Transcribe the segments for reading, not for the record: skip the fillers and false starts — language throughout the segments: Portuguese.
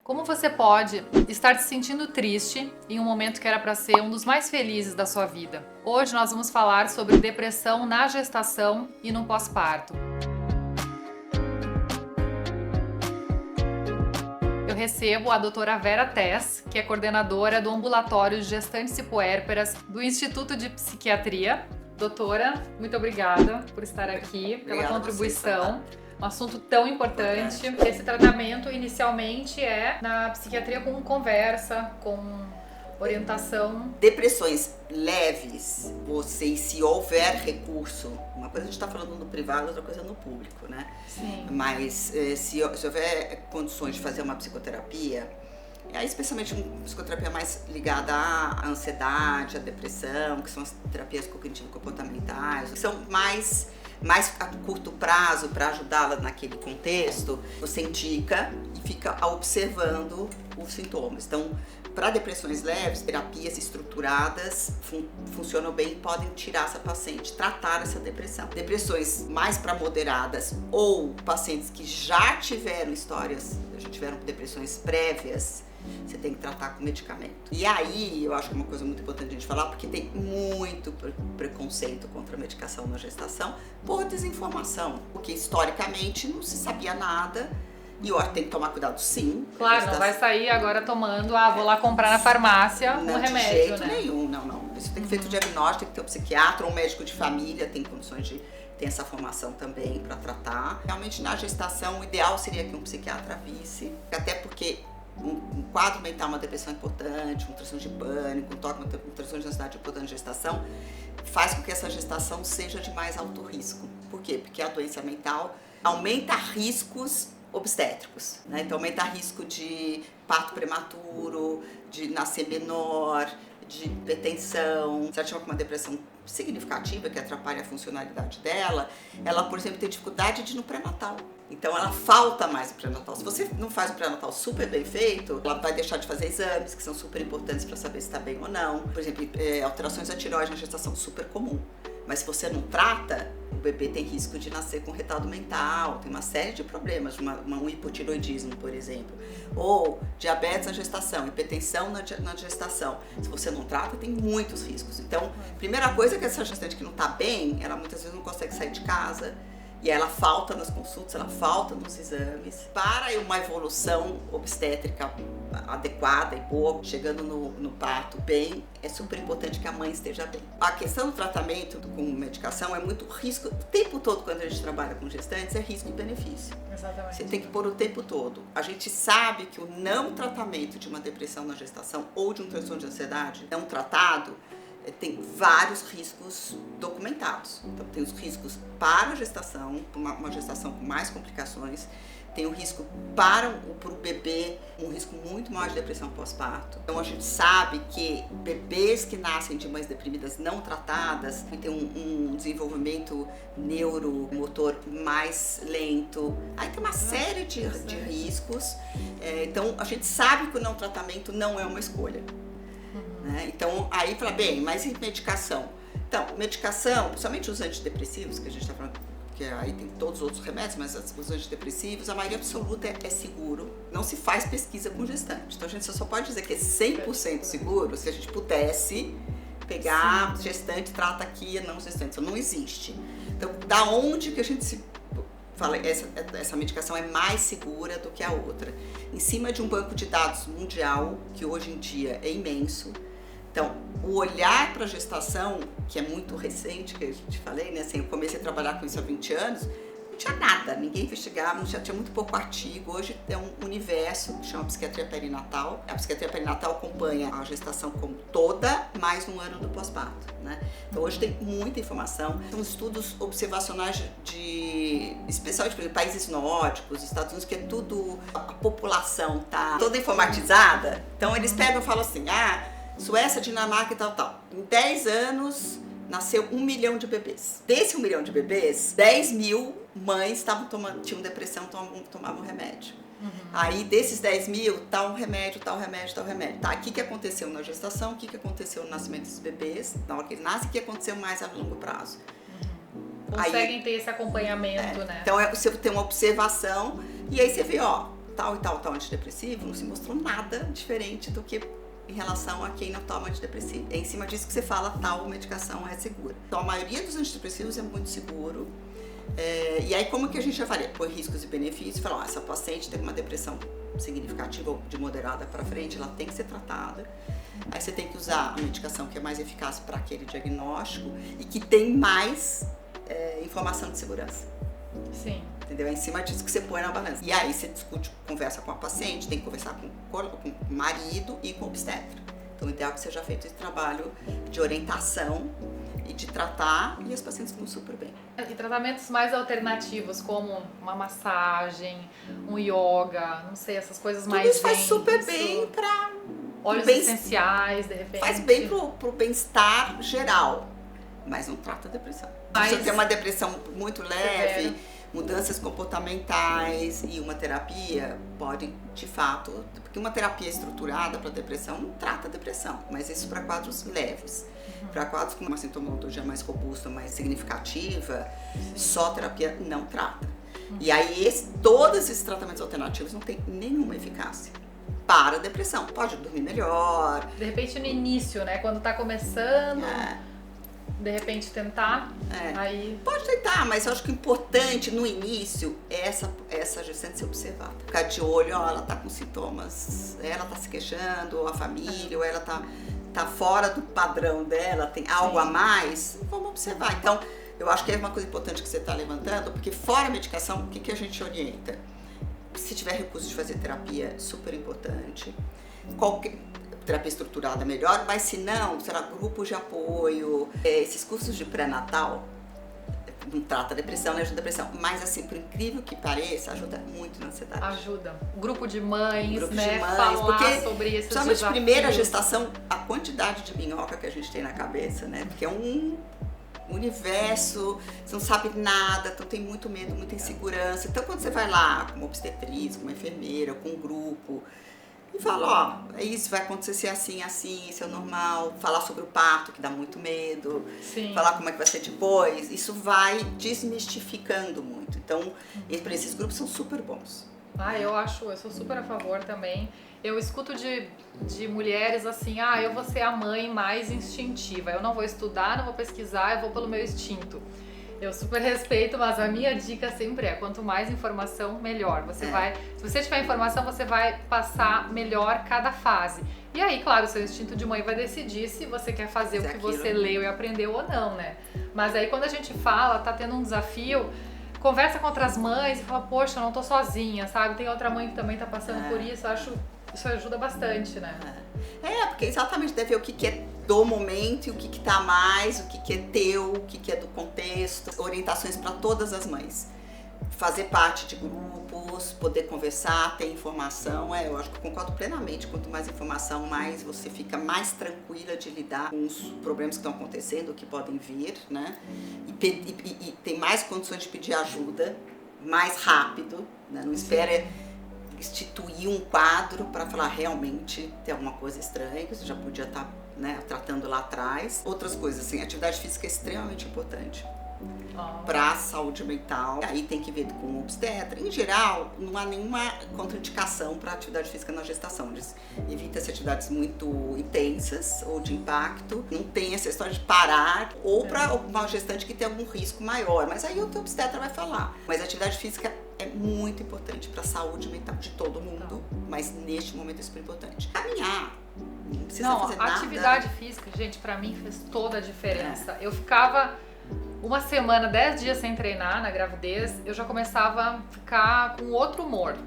Como você pode estar se sentindo triste em um momento que era para ser um dos mais felizes da sua vida? Hoje nós vamos falar sobre depressão na gestação e no pós-parto. Eu recebo a doutora Vera Tess, que é coordenadora do Ambulatório de Gestantes e Puérperas do Instituto de Psiquiatria. Doutora, muito obrigada por estar aqui, pela contribuição. Um assunto tão importante. Esse tratamento inicialmente é na psiquiatria com conversa, com orientação. Depressões leves, se houver recurso, uma coisa a gente está falando no privado, outra coisa no público, né? Sim. Mas se houver condições de fazer uma psicoterapia, especialmente uma psicoterapia mais ligada à ansiedade, à depressão, que são as terapias cognitivo-comportamentais, que são mais a curto prazo para ajudá-la naquele contexto, você indica e fica observando os sintomas. Então, para depressões leves, terapias estruturadas funcionam bem e podem tirar essa paciente, tratar essa depressão. Depressões mais para moderadas ou pacientes que já tiveram depressões prévias, você tem que tratar com medicamento. E aí, eu acho que é uma coisa muito importante a gente falar, porque tem muito preconceito contra a medicação na gestação por desinformação, porque historicamente não se sabia nada. E eu tem que tomar cuidado, sim. Claro, não vai sair agora tomando, vou lá comprar na farmácia um remédio, de jeito né? nenhum, não. Isso tem que ser feito diagnóstico, tem que ter um psiquiatra ou um médico de família, tem condições de ter essa formação também para tratar. Realmente, na gestação, o ideal seria que um psiquiatra visse, até porque um quadro mental, uma depressão importante, um transtorno de pânico, um transtorno de ansiedade importante na gestação, faz com que essa gestação seja de mais alto risco. Por quê? Porque a doença mental aumenta riscos obstétricos, né? Então aumenta risco de parto prematuro, de nascer menor, de hipertensão. Se ela tiver uma depressão significativa que atrapalha a funcionalidade dela, ela, por exemplo, tem dificuldade de ir no pré-natal. Então ela falta mais o pré-natal. Se você não faz o pré-natal super bem feito, ela vai deixar de fazer exames que são super importantes para saber se está bem ou não. Por exemplo, alterações da tireoide na gestação, super comum. Mas se você não trata, o bebê tem risco de nascer com retardo mental, tem uma série de problemas, um hipotiroidismo, por exemplo. Ou diabetes na gestação, hipertensão na gestação. Se você não trata, tem muitos riscos. Então, primeira coisa é que essa gestante que não está bem, ela muitas vezes não consegue sair de casa. E ela falta nas consultas, ela falta nos exames. Para uma evolução obstétrica adequada e boa, chegando no parto bem, é super importante que a mãe esteja bem. A questão do tratamento com medicação é muito risco. O tempo todo, quando a gente trabalha com gestantes, é risco e benefício. Exatamente. Você tem que pôr o tempo todo. A gente sabe que o não tratamento de uma depressão na gestação ou de um transtorno de ansiedade não tratado tem vários riscos documentados. Então, tem os riscos para a gestação, uma gestação com mais complicações, tem o risco para o bebê, um risco muito maior de depressão pós-parto. Então, a gente sabe que bebês que nascem de mães deprimidas não tratadas têm um desenvolvimento neuromotor mais lento. Aí tem uma série de riscos. Então, a gente sabe que o não tratamento não é uma escolha. Então, aí fala, bem, mas e medicação? Então, medicação, principalmente os antidepressivos, que a gente está falando, que aí tem todos os outros remédios, mas os antidepressivos, a maioria absoluta é seguro. Não se faz pesquisa com gestante. Então, a gente só pode dizer que é 100% seguro se a gente pudesse pegar gestante, trata aqui, não gestante. Isso não existe. Então, da onde que a gente se fala, essa medicação é mais segura do que a outra? Em cima de um banco de dados mundial, que hoje em dia é imenso. Então, o olhar para a gestação, que é muito recente, que eu te falei, né? Assim, eu comecei a trabalhar com isso há 20 anos, não tinha nada, ninguém investigava, tinha muito pouco artigo. Hoje é um universo que chama psiquiatria perinatal. A psiquiatria perinatal acompanha a gestação como toda, mais um ano do pós-parto, né? Então, hoje tem muita informação. São estudos observacionais especialmente por países nórdicos, Estados Unidos, que é tudo, a população tá toda informatizada. Então, eles pegam e falam assim, Suécia, Dinamarca e tal. Em 10 anos, nasceu 1 milhão de bebês. Desse 1 milhão de bebês, 10 mil mães tinham depressão, tomavam remédio. Aí, desses 10 mil, tal remédio. Tá, o que aconteceu na gestação, o que aconteceu no nascimento desses bebês, na hora que eles nascem, o que aconteceu mais a longo prazo. Conseguem ter esse acompanhamento, né? Então, você tem uma observação, e aí você vê, tal e tal antidepressivo, não se mostrou nada diferente do que em relação a quem não toma antidepressivo. É em cima disso que você fala tal medicação é segura. Então a maioria dos antidepressivos é muito seguro. E aí como que a gente avalia? Por riscos e benefícios, fala, essa paciente teve uma depressão significativa ou de moderada para frente, ela tem que ser tratada. Aí você tem que usar a medicação que é mais eficaz para aquele diagnóstico e que tem mais informação de segurança. Sim. Entendeu? É em cima disso que você põe na balança. E aí você discute, conversa com a paciente, tem que conversar com o marido e com o obstetra. Então o ideal é que seja feito esse trabalho de orientação e de tratar, e os pacientes ficam super bem. E tratamentos mais alternativos, como uma massagem, um yoga, não sei, essas coisas mais tudo isso faz super bem para óleos essenciais, de repente. Faz bem pro bem-estar geral, mas não trata a depressão. Se você tem uma depressão muito leve, mudanças comportamentais e uma terapia podem, de fato, porque uma terapia estruturada para depressão não trata a depressão, mas isso para quadros leves. Para quadros com uma sintomatologia mais robusta, mais significativa, só terapia não trata. E aí todos esses tratamentos alternativos não têm nenhuma eficácia para a depressão. Pode dormir melhor. De repente no início, né? Quando tá começando, de repente tentar, aí... Pode tentar, mas eu acho que o importante no início é essa gestante ser observada. Ficar de olho, ela tá com sintomas, ela tá se queixando, ou a família, ou ela tá fora do padrão dela, tem algo a mais, vamos observar. Então, eu acho que é uma coisa importante que você está levantando, porque fora a medicação, o que a gente orienta? Se tiver recurso de fazer terapia, super importante. Qualquer terapia estruturada melhor, mas se não, será grupos de apoio, esses cursos de pré-natal, não trata a depressão, não ajuda a depressão, mas assim, por incrível que pareça, ajuda muito na ansiedade. Ajuda. Grupo de mães, falar porque sobre esses principalmente desafios. Primeira gestação, a quantidade de minhoca que a gente tem na cabeça, né? Porque é um universo, você não sabe nada, então tem muito medo, muita insegurança. Então quando você vai lá com uma obstetriz, com uma enfermeira, com um grupo, e fala, é isso, vai acontecer assim, isso é normal. Falar sobre o parto, que dá muito medo. Sim. Falar como é que vai ser depois. Isso vai desmistificando muito. Então, esses grupos são super bons. Eu sou super a favor também. Eu escuto de mulheres assim, eu vou ser a mãe mais instintiva. Eu não vou estudar, não vou pesquisar, eu vou pelo meu instinto. Eu super respeito, mas a minha dica sempre é, quanto mais informação, melhor. Se você tiver informação, você vai passar melhor cada fase. E aí, claro, o seu instinto de mãe vai decidir se você quer fazer o que você leu e aprendeu ou não, né? Mas aí quando a gente fala, tá tendo um desafio, conversa com outras mães e fala, poxa, eu não tô sozinha, sabe? Tem outra mãe que também tá passando por isso, eu acho isso ajuda bastante, né? Porque exatamente deve ver o que é do momento e o que tá mais, o que é teu, o que é do contexto. Orientações para todas as mães. Fazer parte de grupos, poder conversar, ter informação. Eu acho que eu concordo plenamente. Quanto mais informação, mais você fica mais tranquila de lidar com os problemas que estão acontecendo, que podem vir, né? E tem mais condições de pedir ajuda mais rápido, né? Não espere instituir um quadro para falar realmente tem alguma coisa estranha, que você já podia estar tratando lá atrás. Outras coisas, assim, atividade física é extremamente importante para a saúde mental. Aí tem que ver com o obstetra. Em geral, não há nenhuma contraindicação para atividade física na gestação. Evita-se atividades muito intensas ou de impacto. Não tem essa história de parar ou para uma gestante que tem algum risco maior. Mas aí o teu obstetra vai falar. Mas a atividade física é muito importante para a saúde mental de todo mundo, mas neste momento é super importante. Caminhar, não precisa fazer nada. Atividade física, gente, para mim fez toda a diferença. Eu ficava uma semana, 10 dias sem treinar na gravidez, eu já começava a ficar com outro humor.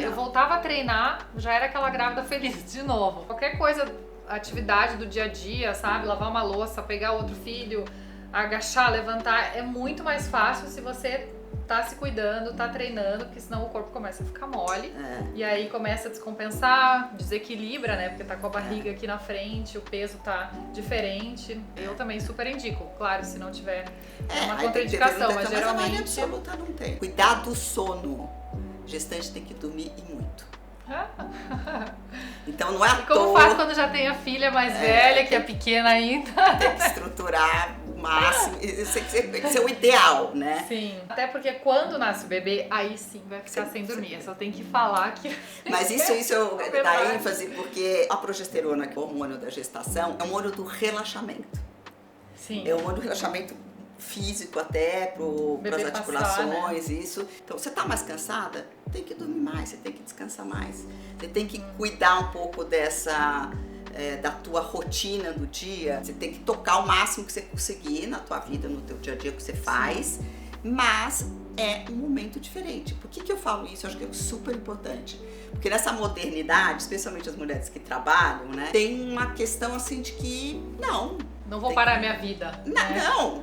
Eu voltava a treinar, já era aquela grávida feliz de novo. Qualquer coisa, atividade do dia a dia, sabe? Lavar uma louça, pegar outro filho, agachar, levantar, é muito mais fácil se você tá se cuidando, tá treinando, porque senão o corpo começa a ficar mole e aí começa a descompensar, desequilibra, né? Porque tá com a barriga aqui na frente, o peso tá diferente. Eu também super indico, claro, se não tiver uma contraindicação, mas geralmente... Mas a absoluta não tem. Cuidar do sono. Gestante tem que dormir e muito. Então não é à toa. E como faz quando já tem a filha mais velha, que é pequena ainda? Tem que estruturar máximo, isso tem que ser o ideal, né? Sim. Até porque quando nasce o bebê, aí sim vai ficar sem dormir. Só tem que falar que... Mas isso eu É dá verdade. ênfase porque a progesterona, que é o hormônio da gestação, é um hormônio do relaxamento. Sim. É um hormônio do relaxamento físico até, para as Bebê articulações, isso. Então, você tá mais cansada? Tem que dormir mais, você tem que descansar mais. Você tem que cuidar um pouco da tua rotina do dia. Você tem que tocar o máximo que você conseguir na tua vida, no teu dia a dia que você faz. Mas é um momento diferente. Por que eu falo isso? Eu acho que é super importante. Porque nessa modernidade, especialmente as mulheres que trabalham, né, tem uma questão assim de que Não vou parar minha vida. Né? Não,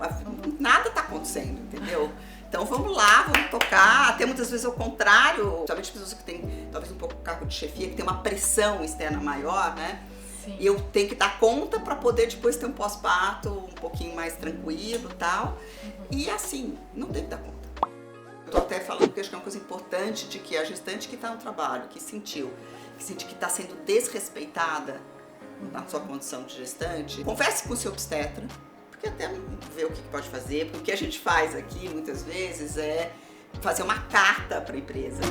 nada tá acontecendo, entendeu? Então vamos lá, vamos tocar. Até muitas vezes ao contrário, principalmente pessoas que têm talvez um pouco cargo de chefia, que tem uma pressão externa maior, né? Sim. E eu tenho que dar conta para poder depois ter um pós-parto um pouquinho mais tranquilo e tal. E assim, não tem que dar conta. Eu tô até falando porque acho que é uma coisa importante de que a gestante que tá no trabalho, que sente que tá sendo desrespeitada na sua condição de gestante, converse com o seu obstetra, porque até ver o que pode fazer, porque o que a gente faz aqui muitas vezes é fazer uma carta para a empresa.